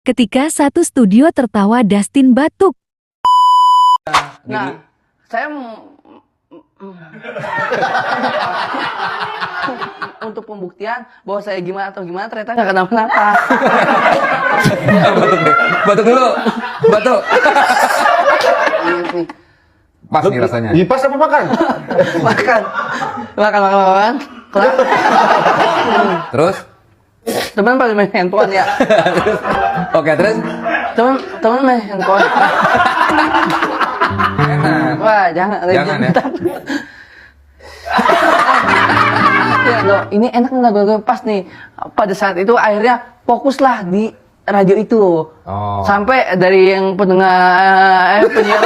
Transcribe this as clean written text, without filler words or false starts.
Ketika satu studio tertawa, Dustin batuk. Nah, saya untuk pembuktian bahwa saya gimana atau gimana ternyata nggak kenapa-napa. Batuk dulu. Batuk. Pas nih rasanya. Dipas apa makan? Makan. Kelar. Terus? Teman pada main handphone ya. Oke, terus? Teman main handphone. Enak. Wah, jangan Ya. Ya, loh, ini enak nih lagu pas nih. Pada saat itu akhirnya fokuslah di radio itu. Oh. Sampai dari yang pendengar penyiar